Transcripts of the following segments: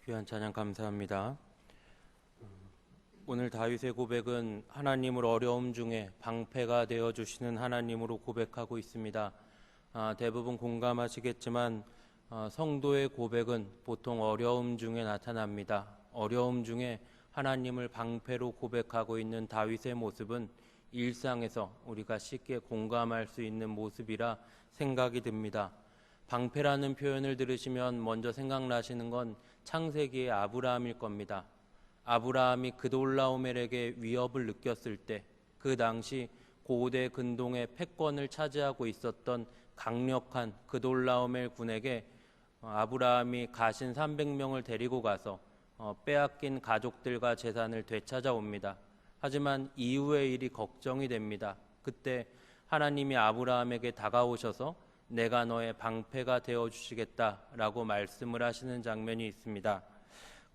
귀한 찬양 감사합니다. 오늘 다윗의 고백은 하나님을 어려움 중에 방패가 되어주시는 하나님으로 고백하고 있습니다. 대부분 공감하시겠지만 성도의 고백은 보통 어려움 중에 나타납니다. 어려움 중에 하나님을 방패로 고백하고 있는 다윗의 모습은 일상에서 우리가 쉽게 공감할 수 있는 모습이라 생각이 듭니다. 방패라는 표현을 들으시면 먼저 생각나시는 건 창세기의 아브라함일 겁니다. 아브라함이 그돌라오멜에게 위협을 느꼈을 때 그 당시 고대 근동의 패권을 차지하고 있었던 강력한 그돌라오멜 군에게 아브라함이 가신 300명을 데리고 가서 빼앗긴 가족들과 재산을 되찾아옵니다. 하지만 이후의 일이 걱정이 됩니다. 그때 하나님이 아브라함에게 다가오셔서 내가 너의 방패가 되어주시겠다라고 말씀을 하시는 장면이 있습니다.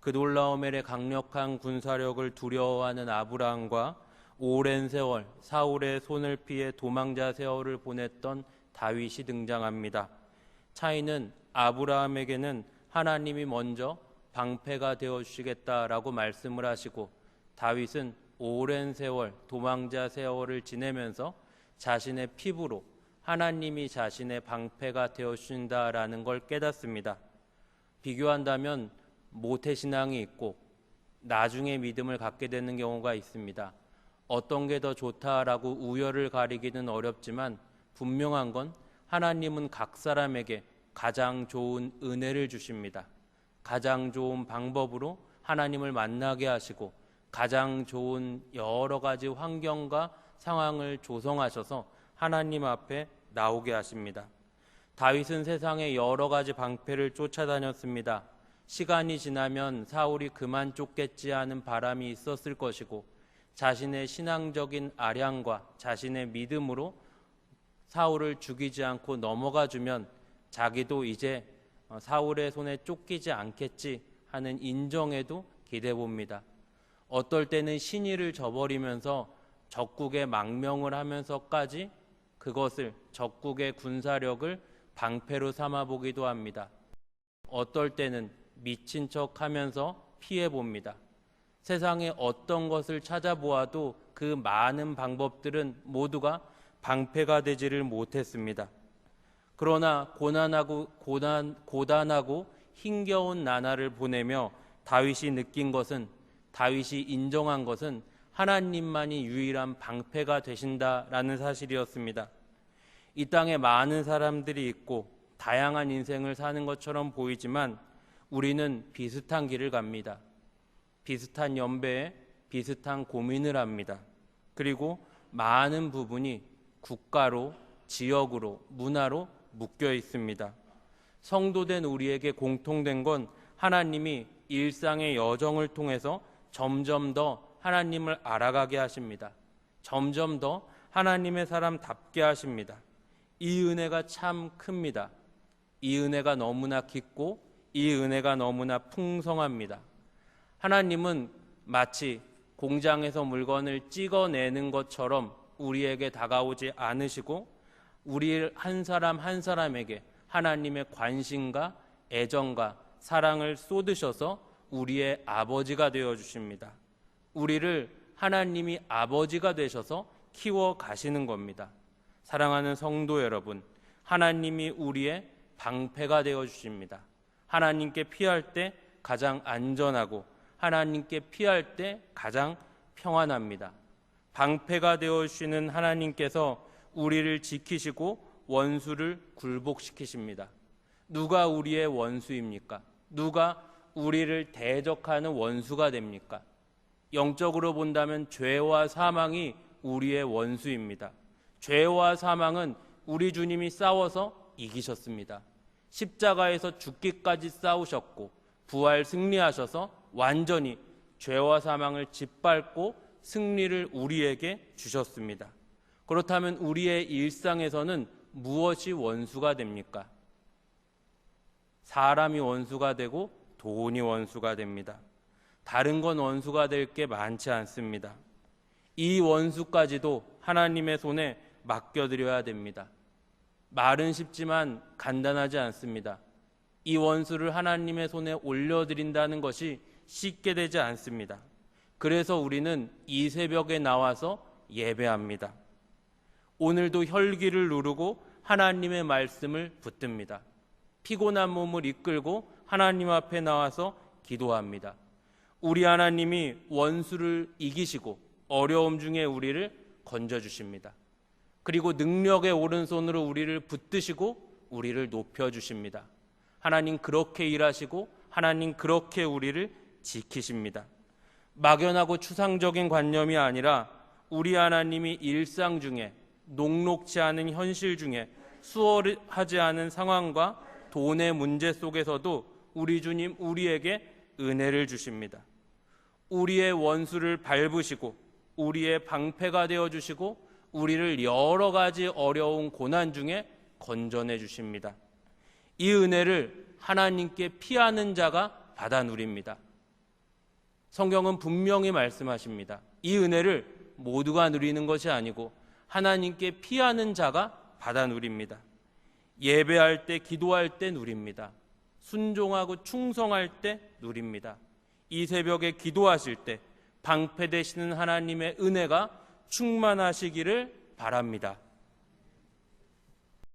그돌라오멜의 강력한 군사력을 두려워하는 아브라함과 오랜 세월 사울의 손을 피해 도망자 세월을 보냈던 다윗이 등장합니다. 차이는 아브라함에게는 하나님이 먼저 방패가 되어주시겠다라고 말씀을 하시고 다윗은 오랜 세월 도망자 세월을 지내면서 자신의 피부로 하나님이 자신의 방패가 되어주신다라는 걸 깨닫습니다. 비교한다면 모태신앙이 있고 나중에 믿음을 갖게 되는 경우가 있습니다. 어떤 게 더 좋다라고 우열을 가리기는 어렵지만 분명한 건 하나님은 각 사람에게 가장 좋은 은혜를 주십니다. 가장 좋은 방법으로 하나님을 만나게 하시고 가장 좋은 여러 가지 환경과 상황을 조성하셔서 하나님 앞에 나오게 하십니다. 다윗은 세상의 여러 가지 방패를 쫓아다녔습니다. 시간이 지나면 사울이 그만 쫓겠지 하는 바람이 있었을 것이고 자신의 신앙적인 아량과 자신의 믿음으로 사울을 죽이지 않고 넘어가주면 자기도 이제 사울의 손에 쫓기지 않겠지 하는 인정에도 기대봅니다. 어떨 때는 신의를 저버리면서 적국의 망명을 하면서까지 그것을 적국의 군사력을 방패로 삼아보기도 합니다. 어떨 때는 미친 척하면서 피해봅니다. 세상에 어떤 것을 찾아보아도 그 많은 방법들은 모두가 방패가 되지를 못했습니다. 그러나 고단하고 힘겨운 나날을 보내며 다윗이 느낀 것은, 다윗이 인정한 것은 하나님만이 유일한 방패가 되신다라는 사실이었습니다. 이 땅에 많은 사람들이 있고 다양한 인생을 사는 것처럼 보이지만 우리는 비슷한 길을 갑니다. 비슷한 연배에 비슷한 고민을 합니다. 그리고 많은 부분이 국가로, 지역으로, 문화로 묶여 있습니다. 성도된 우리에게 공통된 건 하나님이 일상의 여정을 통해서 점점 더 하나님을 알아가게 하십니다. 점점 더 하나님의 사람답게 하십니다. 이 은혜가 참 큽니다. 이 은혜가 너무나 깊고 이 은혜가 너무나 풍성합니다. 하나님은 마치 공장에서 물건을 찍어내는 것처럼 우리에게 다가오지 않으시고 우리 한 사람 한 사람에게 하나님의 관심과 애정과 사랑을 쏟으셔서 우리의 아버지가 되어주십니다. 우리를 하나님이 아버지가 되셔서 키워 가시는 겁니다. 사랑하는 성도 여러분, 하나님이 우리의 방패가 되어주십니다. 하나님께 피할 때 가장 안전하고 하나님께 피할 때 가장 평안합니다. 방패가 되어주시는 하나님께서 우리를 지키시고 원수를 굴복시키십니다. 누가 우리의 원수입니까? 누가 우리를 대적하는 원수가 됩니까? 영적으로 본다면 죄와 사망이 우리의 원수입니다. 죄와 사망은 우리 주님이 싸워서 이기셨습니다. 십자가에서 죽기까지 싸우셨고 부활 승리하셔서 완전히 죄와 사망을 짓밟고 승리를 우리에게 주셨습니다. 그렇다면 우리의 일상에서는 무엇이 원수가 됩니까? 사람이 원수가 되고 돈이 원수가 됩니다. 다른 건 원수가 될 게 많지 않습니다. 이 원수까지도 하나님의 손에 맡겨드려야 됩니다. 말은 쉽지만 간단하지 않습니다. 이 원수를 하나님의 손에 올려드린다는 것이 쉽게 되지 않습니다. 그래서 우리는 이 새벽에 나와서 예배합니다. 오늘도 혈기를 누르고 하나님의 말씀을 붙듭니다. 피곤한 몸을 이끌고 하나님 앞에 나와서 기도합니다. 우리 하나님이 원수를 이기시고 어려움 중에 우리를 건져주십니다. 그리고 능력의 오른손으로 우리를 붙드시고 우리를 높여주십니다. 하나님 그렇게 일하시고 하나님 그렇게 우리를 지키십니다. 막연하고 추상적인 관념이 아니라 우리 하나님이 일상 중에 녹록지 않은 현실 중에 수월하지 않은 상황과 돈의 문제 속에서도 우리 주님 우리에게 은혜를 주십니다. 우리의 원수를 밟으시고 우리의 방패가 되어주시고 우리를 여러 가지 어려운 고난 중에 건져내 주십니다. 이 은혜를 하나님께 피하는 자가 받아 누립니다. 성경은 분명히 말씀하십니다. 이 은혜를 모두가 누리는 것이 아니고 하나님께 피하는 자가 받아 누립니다. 예배할 때, 기도할 때 누립니다. 순종하고 충성할 때 누립니다. 이 새벽에 기도하실 때 방패 되시는 하나님의 은혜가 충만하시기를 바랍니다.